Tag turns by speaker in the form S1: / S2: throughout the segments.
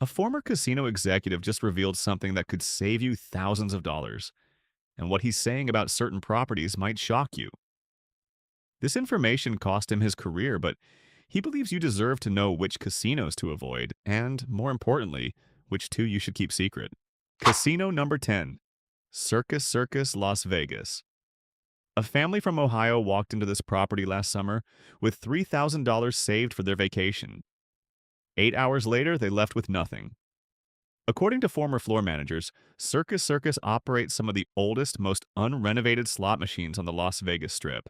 S1: A former casino executive just revealed something that could save you thousands of dollars, and what he's saying about certain properties might shock you. This information cost him his career, but he believes you deserve to know which casinos to avoid, and, more importantly, which two you should keep secret. Casino number 10, Circus Las Vegas. A family from Ohio walked into this property last summer with $3,000 saved for their vacation. 8 hours later, they left with nothing. According to former floor managers, Circus operates some of the oldest, most unrenovated slot machines on the Las Vegas Strip.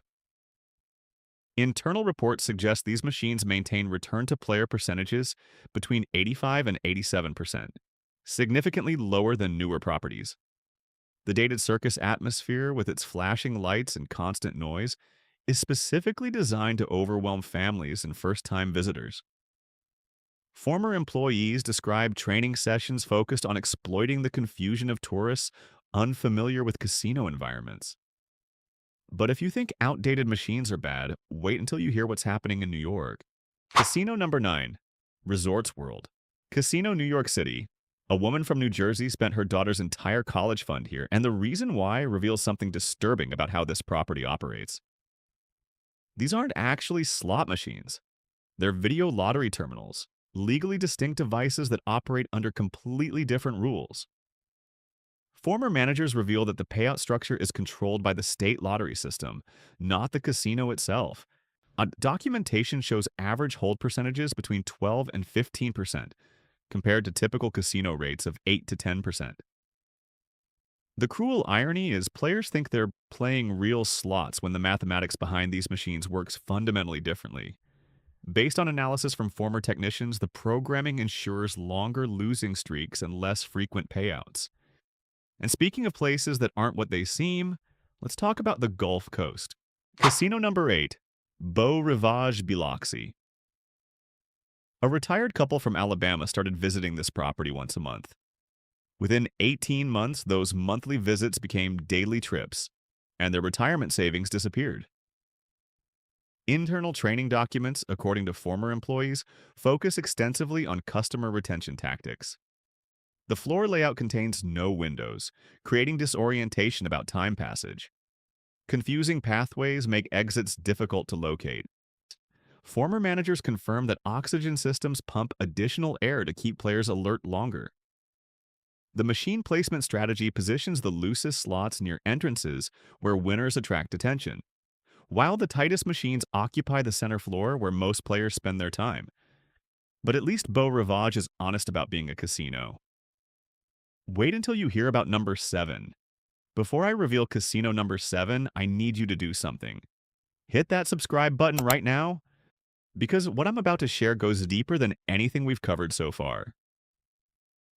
S1: Internal reports suggest these machines maintain return-to-player percentages between 85 and 87%, significantly lower than newer properties. The dated circus atmosphere, with its flashing lights and constant noise, is specifically designed to overwhelm families and first-time visitors. Former employees describe training sessions focused on exploiting the confusion of tourists unfamiliar with casino environments. But if you think outdated machines are bad, wait until you hear what's happening in New York. Casino number 9, Resorts World. Casino New York City. A woman from New Jersey spent her daughter's entire college fund here, and the reason why reveals something disturbing about how this property operates. These aren't actually slot machines. They're video lottery terminals, legally distinct devices that operate under completely different rules. Former managers reveal that the payout structure is controlled by the state lottery system, not the casino itself. Documentation shows average hold percentages between 12 and 15%, compared to typical casino rates of 8 to 10%. The cruel irony is players think they're playing real slots when the mathematics behind these machines works fundamentally differently. Based on analysis from former technicians, the programming ensures longer losing streaks and less frequent payouts. And speaking of places that aren't what they seem, let's talk about the Gulf Coast. Casino number 8, Beau Rivage Biloxi. A retired couple from Alabama started visiting this property once a month. Within 18 months, those monthly visits became daily trips, and their retirement savings disappeared. Internal training documents, according to former employees, focus extensively on customer retention tactics. The floor layout contains no windows, creating disorientation about time passage. Confusing pathways make exits difficult to locate. Former managers confirm that oxygen systems pump additional air to keep players alert longer. The machine placement strategy positions the loosest slots near entrances where winners attract attention, while the tightest machines occupy the center floor where most players spend their time. But at least Beau Rivage is honest about being a casino. Wait until you hear about number 7. Before I reveal casino number 7, I need you to do something. Hit that subscribe button right now, because what I'm about to share goes deeper than anything we've covered so far.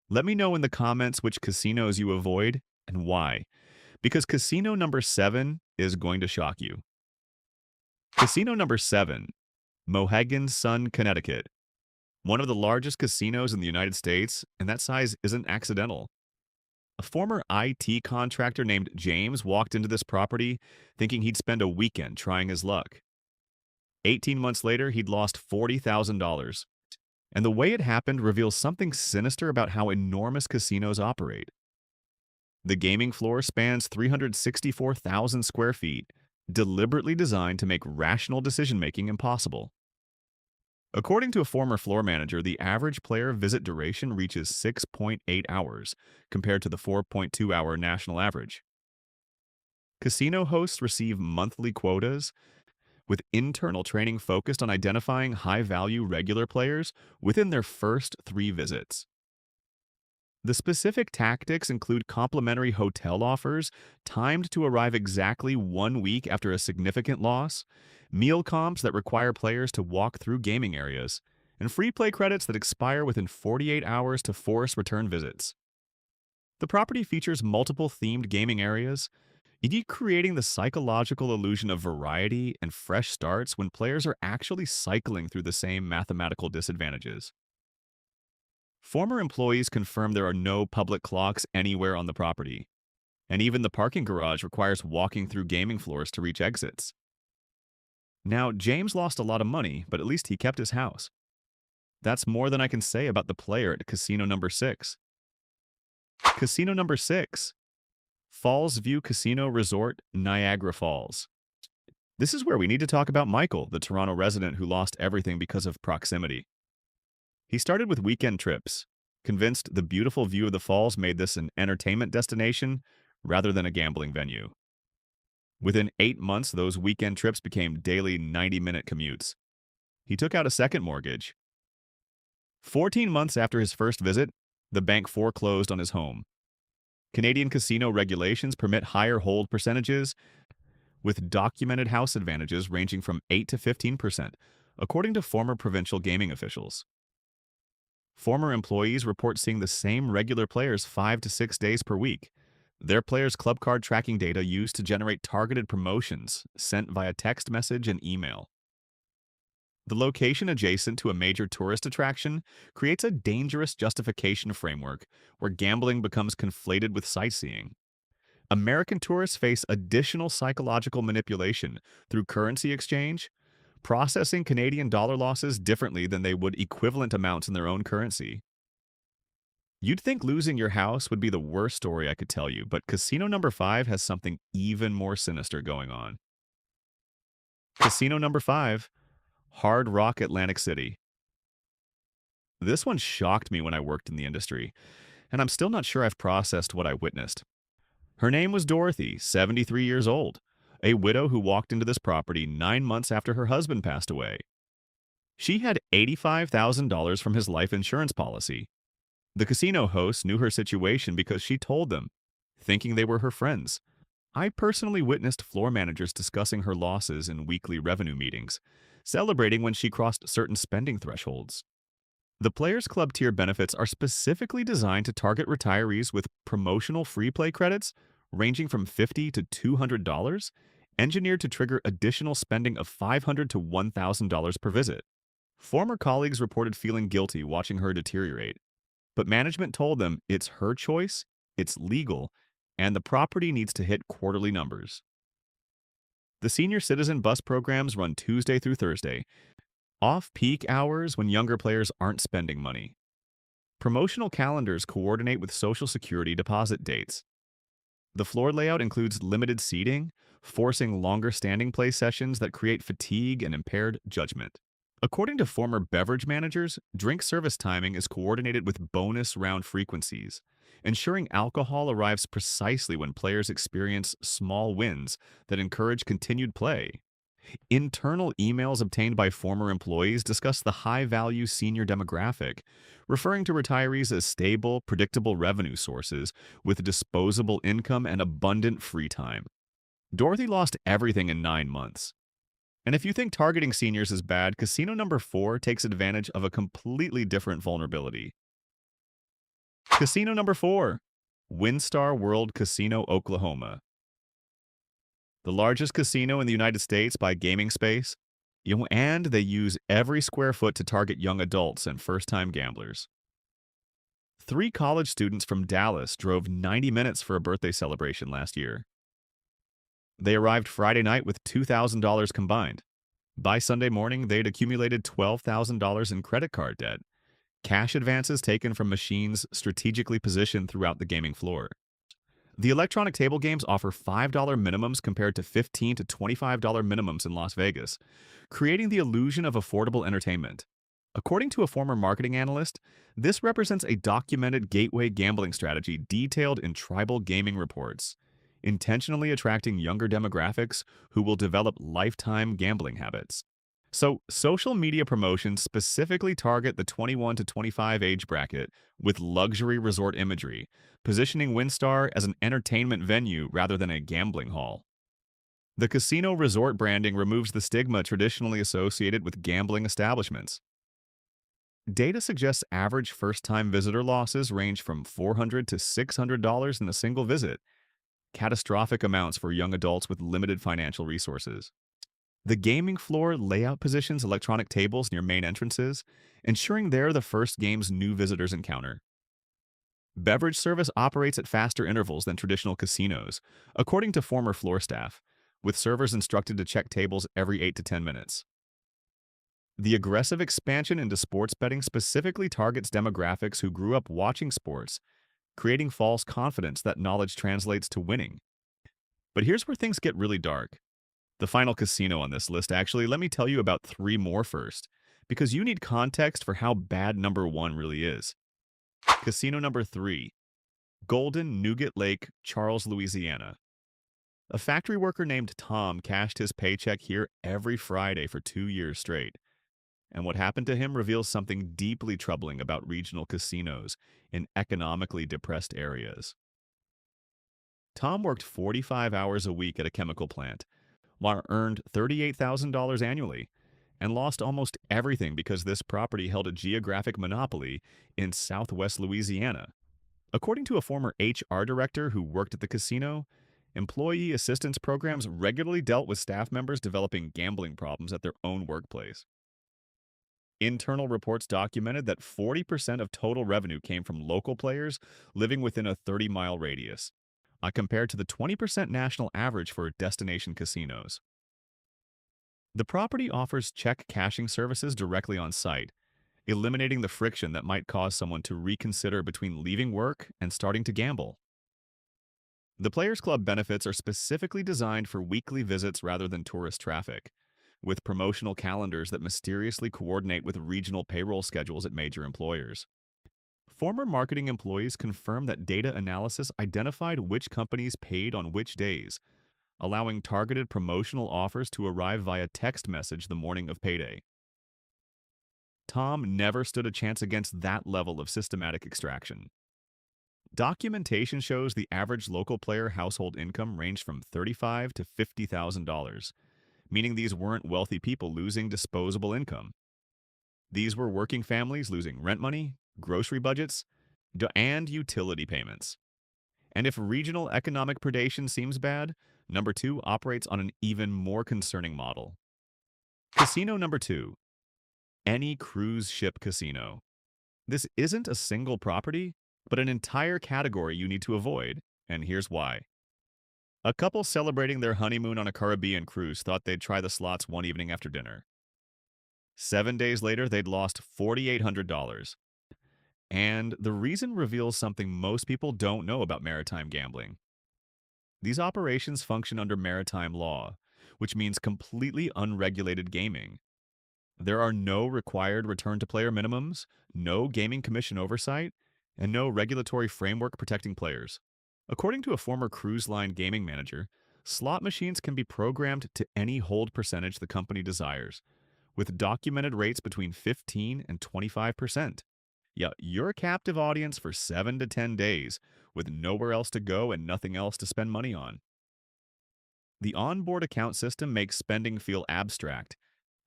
S1: Let me know in the comments which casinos you avoid and why, because casino number 7 is going to shock you. Casino number 7, Mohegan Sun, Connecticut. One of the largest casinos in the United States, and that size isn't accidental. A former IT contractor named James walked into this property thinking he'd spend a weekend trying his luck. 18 months later, he'd lost $40,000. And the way it happened reveals something sinister about how enormous casinos operate. The gaming floor spans 364,000 square feet, deliberately designed to make rational decision-making impossible. According to a former floor manager, the average player visit duration reaches 6.8 hours, compared to the 4.2-hour national average. Casino hosts receive monthly quotas, with internal training focused on identifying high-value regular players within their first 3 visits. The specific tactics include complimentary hotel offers timed to arrive exactly 1 week after a significant loss, meal comps that require players to walk through gaming areas, and free play credits that expire within 48 hours to force return visits. The property features multiple themed gaming areas, creating the psychological illusion of variety and fresh starts when players are actually cycling through the same mathematical disadvantages. Former employees confirm there are no public clocks anywhere on the property, and even the parking garage requires walking through gaming floors to reach exits. Now, James lost a lot of money, but at least he kept his house. That's more than I can say about the player at casino number 6. Casino number 6, Falls View Casino Resort, Niagara Falls. This is where we need to talk about Michael, the Toronto resident who lost everything because of proximity. He started with weekend trips, convinced the beautiful view of the falls made this an entertainment destination rather than a gambling venue. Within 8 months, those weekend trips became daily 90-minute commutes. He took out a second mortgage. 14 months after his first visit, the bank foreclosed on his home. Canadian casino regulations permit higher hold percentages, with documented house advantages ranging from 8 to 15%, according to former provincial gaming officials. Former employees report seeing the same regular players 5 to 6 days per week. Their players' club card tracking data used to generate targeted promotions sent via text message and email. The location adjacent to a major tourist attraction creates a dangerous justification framework where gambling becomes conflated with sightseeing. American tourists face additional psychological manipulation through currency exchange, processing Canadian dollar losses differently than they would equivalent amounts in their own currency. You'd think losing your house would be the worst story I could tell you, but casino number 5 has something even more sinister going on. Casino number 5, Hard Rock Atlantic City. This one shocked me when I worked in the industry, and I'm still not sure I've processed what I witnessed. Her name was Dorothy, 73 years old, a widow who walked into this property 9 months after her husband passed away. She had $85,000 from his life insurance policy. The casino hosts knew her situation because she told them, thinking they were her friends. I personally witnessed floor managers discussing her losses in weekly revenue meetings, celebrating when she crossed certain spending thresholds. The Players Club tier benefits are specifically designed to target retirees with promotional free play credits ranging from $50 to $200, engineered to trigger additional spending of $500 to $1,000 per visit. Former colleagues reported feeling guilty watching her deteriorate, but management told them it's her choice, it's legal, and the property needs to hit quarterly numbers. The senior citizen bus programs run Tuesday through Thursday, off-peak hours when younger players aren't spending money. Promotional calendars coordinate with Social Security deposit dates. The floor layout includes limited seating, forcing longer standing play sessions that create fatigue and impaired judgment. According to former beverage managers, drink service timing is coordinated with bonus round frequencies, ensuring alcohol arrives precisely when players experience small wins that encourage continued play. Internal emails obtained by former employees discuss the high-value senior demographic, referring to retirees as stable, predictable revenue sources with disposable income and abundant free time. Dorothy lost everything in 9 months. And if you think targeting seniors is bad, casino number 4 takes advantage of a completely different vulnerability. Casino number 4, WinStar World Casino, Oklahoma. The largest casino in the United States by gaming space, and they use every square foot to target young adults and first-time gamblers. 3 college students from Dallas drove 90 minutes for a birthday celebration last year. They arrived Friday night with $2,000 combined. By Sunday morning, they'd accumulated $12,000 in credit card debt, cash advances taken from machines strategically positioned throughout the gaming floor. The electronic table games offer $5 minimums compared to $15 to $25 minimums in Las Vegas, creating the illusion of affordable entertainment. According to a former marketing analyst, this represents a documented gateway gambling strategy detailed in tribal gaming reports, intentionally attracting younger demographics who will develop lifetime gambling habits. So, social media promotions specifically target the 21 to 25 age bracket with luxury resort imagery, positioning WinStar as an entertainment venue rather than a gambling hall. The casino resort branding removes the stigma traditionally associated with gambling establishments. Data suggests average first-time visitor losses range from $400 to $600 in a single visit, catastrophic amounts for young adults with limited financial resources. The gaming floor layout positions electronic tables near main entrances, ensuring they're the first games new visitors encounter. Beverage service operates at faster intervals than traditional casinos, according to former floor staff, with servers instructed to check tables every 8 to 10 minutes. The aggressive expansion into sports betting specifically targets demographics who grew up watching sports, creating false confidence that knowledge translates to winning. But here's where things get really dark. The final casino on this list, actually, let me tell you about three more first, because you need context for how bad number one really is. Casino number three, Golden Nugget Lake, Charles, Louisiana. A factory worker named Tom cashed his paycheck here every Friday for 2 years straight. And what happened to him reveals something deeply troubling about regional casinos in economically depressed areas. Tom worked 45 hours a week at a chemical plant, while earned $38,000 annually, and lost almost everything because this property held a geographic monopoly in southwest Louisiana. According to a former HR director who worked at the casino, employee assistance programs regularly dealt with staff members developing gambling problems at their own workplace. Internal reports documented that 40% of total revenue came from local players living within a 30-mile radius, compared to the 20% national average for destination casinos. The property offers check cashing services directly on site, eliminating the friction that might cause someone to reconsider between leaving work and starting to gamble. The Players Club benefits are specifically designed for weekly visits rather than tourist traffic, with promotional calendars that mysteriously coordinate with regional payroll schedules at major employers. Former marketing employees confirmed that data analysis identified which companies paid on which days, allowing targeted promotional offers to arrive via text message the morning of payday. Tom never stood a chance against that level of systematic extraction. Documentation shows the average local player household income ranged from $35,000 to $50,000, meaning these weren't wealthy people losing disposable income. These were working families losing rent money, grocery budgets, and utility payments. And if regional economic predation seems bad, number two operates on an even more concerning model. Casino number two, any cruise ship casino. This isn't a single property, but an entire category you need to avoid, and here's why. A couple celebrating their honeymoon on a Caribbean cruise thought they'd try the slots one evening after dinner. 7 days later, they'd lost $4,800. And the reason reveals something most people don't know about maritime gambling. These operations function under maritime law, which means completely unregulated gaming. There are no required return-to-player minimums, no gaming commission oversight, and no regulatory framework protecting players. According to a former cruise line gaming manager, slot machines can be programmed to any hold percentage the company desires, with documented rates between 15 and 25%. Yeah, you're a captive audience for 7 to 10 days, with nowhere else to go and nothing else to spend money on. The onboard account system makes spending feel abstract,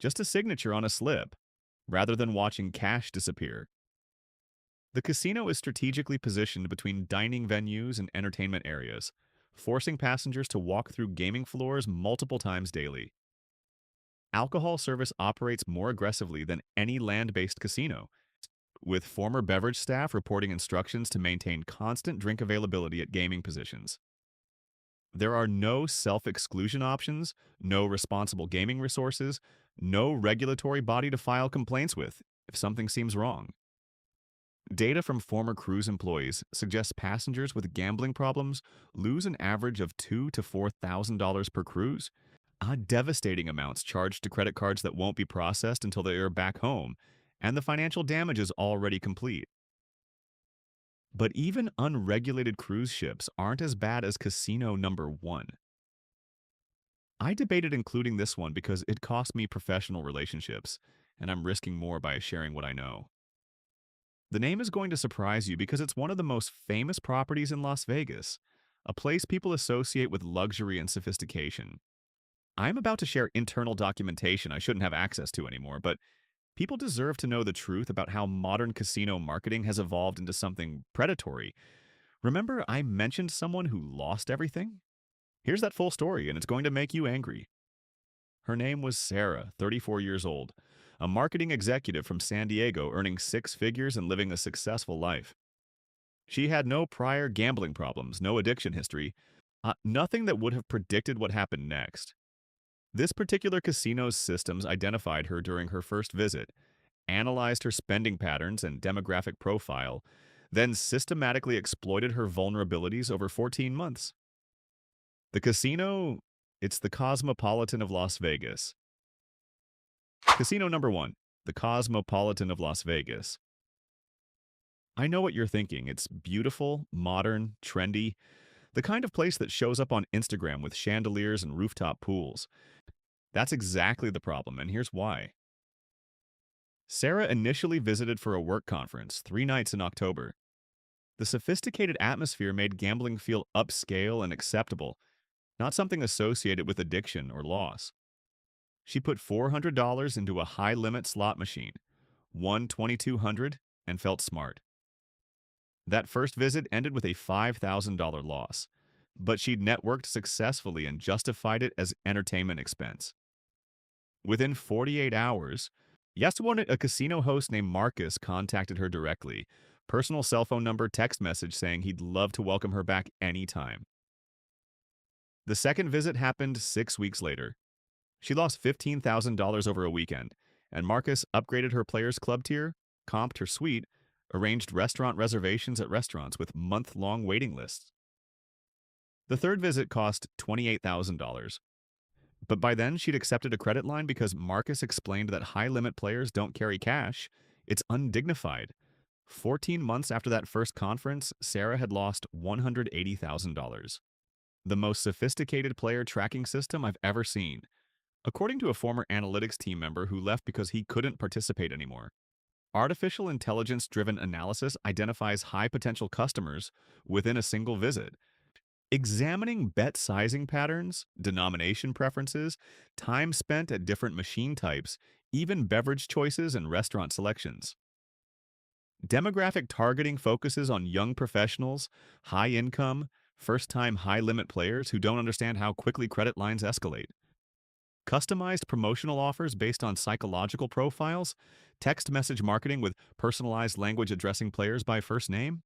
S1: just a signature on a slip, rather than watching cash disappear. The casino is strategically positioned between dining venues and entertainment areas, forcing passengers to walk through gaming floors multiple times daily. Alcohol service operates more aggressively than any land-based casino, with former beverage staff reporting instructions to maintain constant drink availability at gaming positions. There are no self-exclusion options, no responsible gaming resources, no regulatory body to file complaints with if something seems wrong. Data from former cruise employees suggests passengers with gambling problems lose an average of $2,000 to $4,000 per cruise, devastating amounts charged to credit cards that won't be processed until they are back home, and the financial damage is already complete. But even unregulated cruise ships aren't as bad as casino number one. I debated including this one because it cost me professional relationships, and I'm risking more by sharing what I know. The name is going to surprise you because it's one of the most famous properties in Las Vegas, a place people associate with luxury and sophistication. I'm about to share internal documentation I shouldn't have access to anymore, but people deserve to know the truth about how modern casino marketing has evolved into something predatory. Remember, I mentioned someone who lost everything? Here's that full story, and it's going to make you angry. Her name was Sarah, 34 years old, a marketing executive from San Diego earning 6 figures and living a successful life. She had no prior gambling problems, no addiction history, nothing that would have predicted what happened next. This particular casino's systems identified her during her first visit, analyzed her spending patterns and demographic profile, then systematically exploited her vulnerabilities over 14 months. The casino, it's the Cosmopolitan of Las Vegas. Casino number one, the Cosmopolitan of Las Vegas. I know what you're thinking. It's beautiful, modern, trendy, the kind of place that shows up on Instagram with chandeliers and rooftop pools. That's exactly the problem, and here's why. Sarah initially visited for a work conference 3 nights in October. The sophisticated atmosphere made gambling feel upscale and acceptable, not something associated with addiction or loss. She put $400 into a high-limit slot machine, won 2,200, and felt smart. That first visit ended with a $5,000 loss, but she'd networked successfully and justified it as entertainment expense. Within 48 hours, yesterday a casino host named Marcus contacted her directly, personal cell phone number, text message saying he'd love to welcome her back anytime. The second visit happened 6 weeks later. She lost $15,000 over a weekend, and Marcus upgraded her Players Club tier, comped her suite, arranged restaurant reservations at restaurants with month-long waiting lists. The third visit cost $28,000, but by then she'd accepted a credit line because Marcus explained that high-limit players don't carry cash. It's undignified. 14 months after that first conference, Sarah had lost $180,000. The most sophisticated player tracking system I've ever seen, according to a former analytics team member who left because he couldn't participate anymore. Artificial intelligence-driven analysis identifies high-potential customers within a single visit. Examining bet sizing patterns, denomination preferences, time spent at different machine types, even beverage choices and restaurant selections. Demographic targeting focuses on young professionals, high income, first-time high-limit players who don't understand how quickly credit lines escalate. Customized promotional offers based on psychological profiles, text message marketing with personalized language addressing players by first name,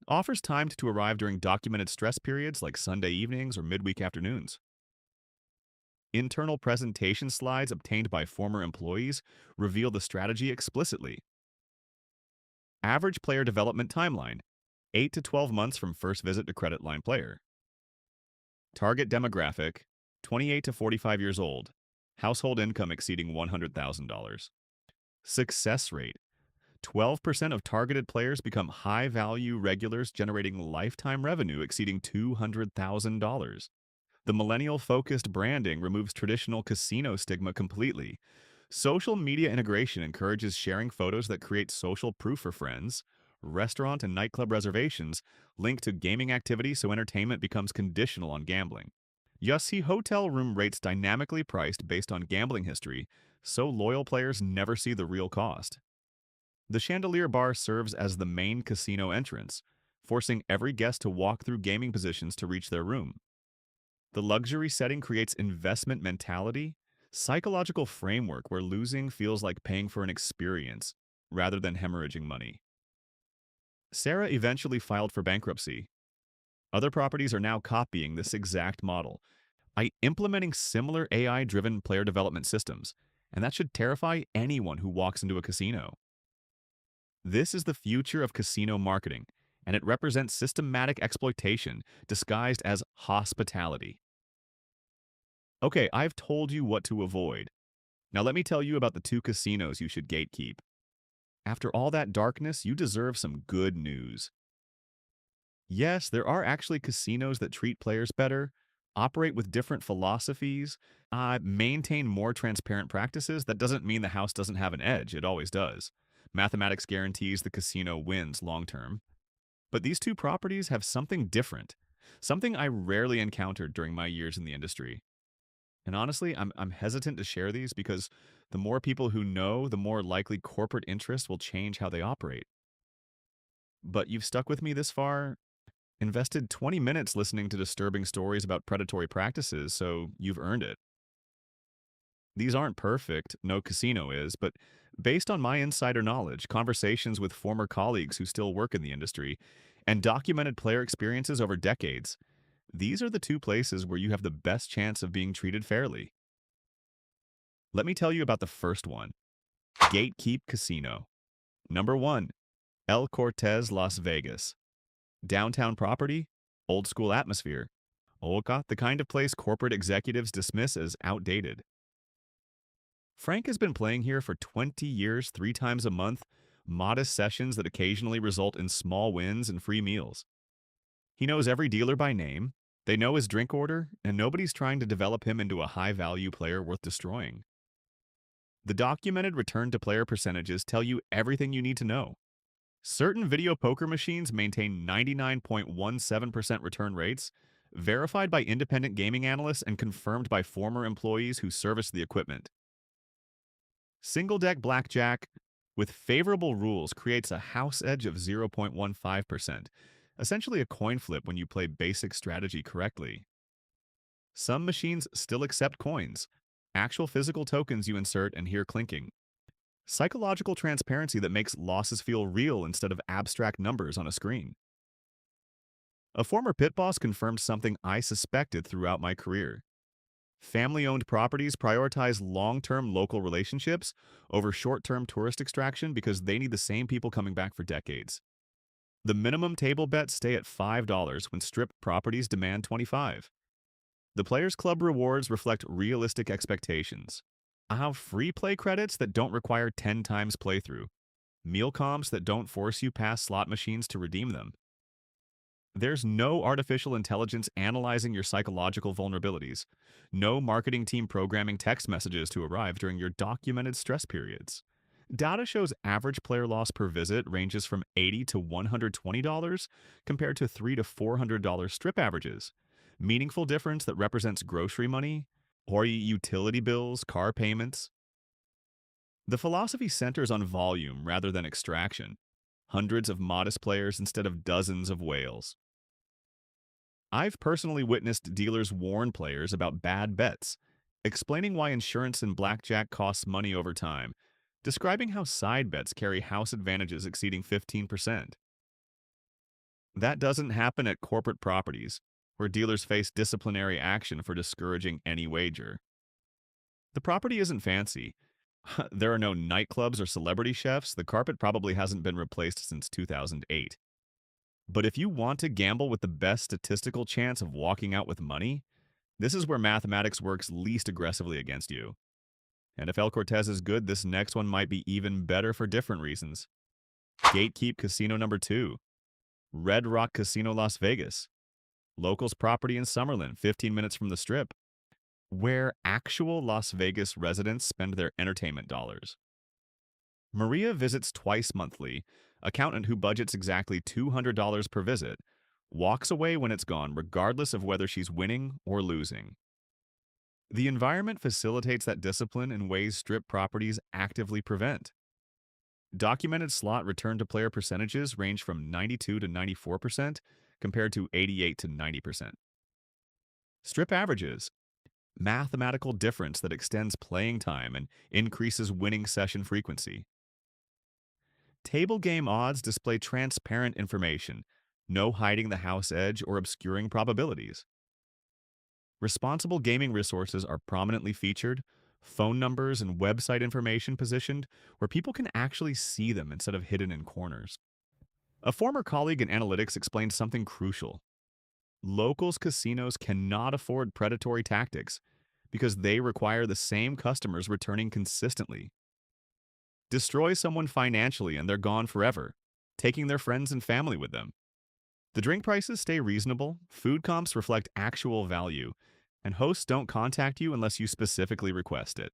S1: offers timed to arrive during documented stress periods like Sunday evenings or midweek afternoons. Internal presentation slides obtained by former employees reveal the strategy explicitly. Average player development timeline, 8 to 12 months from first visit to credit line player. Target demographic, 28 to 45 years old. Household income exceeding $100,000. Success rate, 12% of targeted players become high-value regulars generating lifetime revenue exceeding $200,000. The millennial-focused branding removes traditional casino stigma completely. Social media integration encourages sharing photos that create social proof for friends. Restaurant and nightclub reservations link to gaming activity so entertainment becomes conditional on gambling. You see hotel room rates dynamically priced based on gambling history, so loyal players never see the real cost. The chandelier bar serves as the main casino entrance, forcing every guest to walk through gaming positions to reach their room. The luxury setting creates investment mentality, psychological framework where losing feels like paying for an experience rather than hemorrhaging money. Sarah eventually filed for bankruptcy. Other properties are now copying this exact model, implementing similar AI-driven player development systems, and that should terrify anyone who walks into a casino. This is the future of casino marketing, and it represents systematic exploitation disguised as hospitality. Okay, I've told you what to avoid. Now let me tell you about the two casinos you should gatekeep. After all that darkness, you deserve some good news. Yes, there are actually casinos that treat players better, operate with different philosophies, maintain more transparent practices. That doesn't mean the house doesn't have an edge. It always does. Mathematics guarantees the casino wins long term. But these two properties have something different, something I rarely encountered during my years in the industry. And honestly, I'm hesitant to share these because the more people who know, the more likely corporate interest will change how they operate. But you've stuck with me this far, invested 20 minutes listening to disturbing stories about predatory practices, so you've earned it. These aren't perfect, no casino is, but based on my insider knowledge, conversations with former colleagues who still work in the industry, and documented player experiences over decades, these are the two places where you have the best chance of being treated fairly. Let me tell you about the first one, GateKeep Casino. Number 1, El Cortez, Las Vegas. Downtown property, old school atmosphere. Oka, the kind of place corporate executives dismiss as outdated. Frank has been playing here for 20 years, 3 times a month, modest sessions that occasionally result in small wins and free meals. He knows every dealer by name, they know his drink order, and nobody's trying to develop him into a high value player worth destroying. The documented return to player percentages tell you everything you need to know. Certain video poker machines maintain 99.17% return rates, verified by independent gaming analysts and confirmed by former employees who service the equipment. Single deck blackjack with favorable rules creates a house edge of 0.15%, essentially a coin flip when you play basic strategy correctly. Some machines still accept coins, actual physical tokens you insert and hear clinking. Psychological transparency that makes losses feel real instead of abstract numbers on a screen. A former pit boss confirmed something I suspected throughout my career. Family owned properties prioritize long term local relationships over short term tourist extraction because they need the same people coming back for decades. The minimum table bets stay at $5 when strip properties demand 25. The Players Club rewards reflect realistic expectations. I have free play credits that don't require 10 times playthrough, meal comps that don't force you past slot machines to redeem them. There's no artificial intelligence analyzing your psychological vulnerabilities, no marketing team programming text messages to arrive during your documented stress periods. Data shows average player loss per visit ranges from $80 to $120 compared to $300 to $400 strip averages. Meaningful difference that represents grocery money or utility bills, car payments. The philosophy centers on volume rather than extraction. Hundreds of modest players instead of dozens of whales. I've personally witnessed dealers warn players about bad bets, explaining why insurance in blackjack costs money over time, describing how side bets carry house advantages exceeding 15%. That doesn't happen at corporate properties, where dealers face disciplinary action for discouraging any wager. The property isn't fancy. There are no nightclubs or celebrity chefs. The carpet probably hasn't been replaced since 2008. But if you want to gamble with the best statistical chance of walking out with money, this is where mathematics works least aggressively against you. And if El Cortez is good, this next one might be even better for different reasons. Gatekeep Casino number 2. Red Rock Casino, Las Vegas. Locals property in Summerlin, 15 minutes from the Strip, where actual Las Vegas residents spend their entertainment dollars. Maria visits twice monthly, accountant who budgets exactly $200 per visit, walks away when it's gone regardless of whether she's winning or losing. The environment facilitates that discipline in ways strip properties actively prevent. Documented slot return to player percentages range from 92 to 94% compared to 88 to 90%. Strip averages, mathematical difference that extends playing time and increases winning session frequency. Table game odds display transparent information, no hiding the house edge or obscuring probabilities. Responsible gaming resources are prominently featured, phone numbers and website information positioned where people can actually see them instead of hidden in corners. A former colleague in analytics explained something crucial. Locals casinos cannot afford predatory tactics because they require the same customers returning consistently. Destroy someone financially and they're gone forever, taking their friends and family with them. The drink prices stay reasonable, food comps reflect actual value, and hosts don't contact you unless you specifically request it.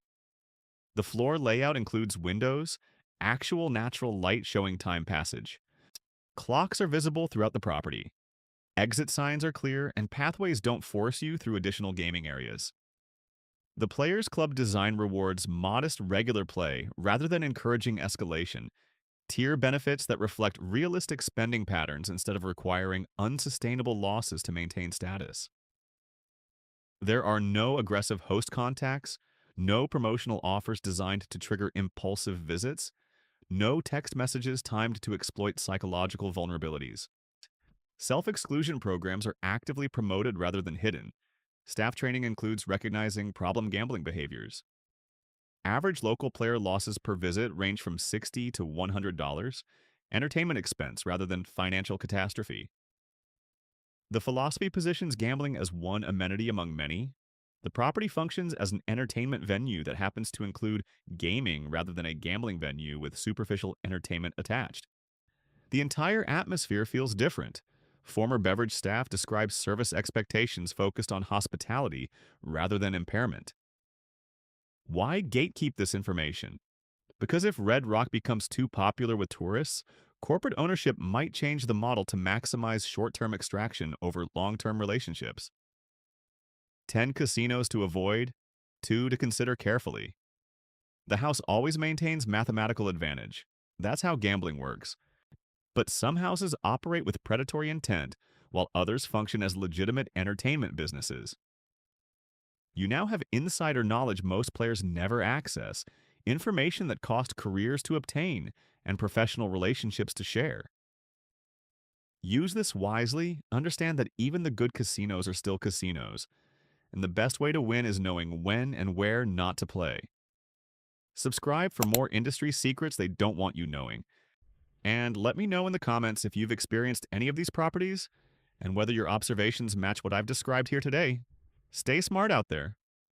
S1: The floor layout includes windows, actual natural light showing time passage. Clocks are visible throughout the property. Exit signs are clear, and pathways don't force you through additional gaming areas. The Players Club design rewards modest regular play rather than encouraging escalation, tier benefits that reflect realistic spending patterns instead of requiring unsustainable losses to maintain status. There are no aggressive host contacts, no promotional offers designed to trigger impulsive visits, no text messages timed to exploit psychological vulnerabilities. Self-exclusion programs are actively promoted rather than hidden. Staff training includes recognizing problem gambling behaviors. Average local player losses per visit range from $60 to $100, entertainment expense rather than financial catastrophe. The philosophy positions gambling as one amenity among many. The property functions as an entertainment venue that happens to include gaming rather than a gambling venue with superficial entertainment attached. The entire atmosphere feels different. Former beverage staff describes service expectations focused on hospitality rather than impairment. Why gatekeep this information? Because if Red Rock becomes too popular with tourists, corporate ownership might change the model to maximize short term extraction over long term relationships. 10 casinos to avoid, 2 to consider carefully. The house always maintains mathematical advantage. That's how gambling works. But some houses operate with predatory intent, while others function as legitimate entertainment businesses. You now have insider knowledge most players never access, information that cost careers to obtain, and professional relationships to share. Use this wisely, understand that even the good casinos are still casinos, and the best way to win is knowing when and where not to play. Subscribe for more industry secrets they don't want you knowing. And let me know in the comments if you've experienced any of these properties and whether your observations match what I've described here today. Stay smart out there.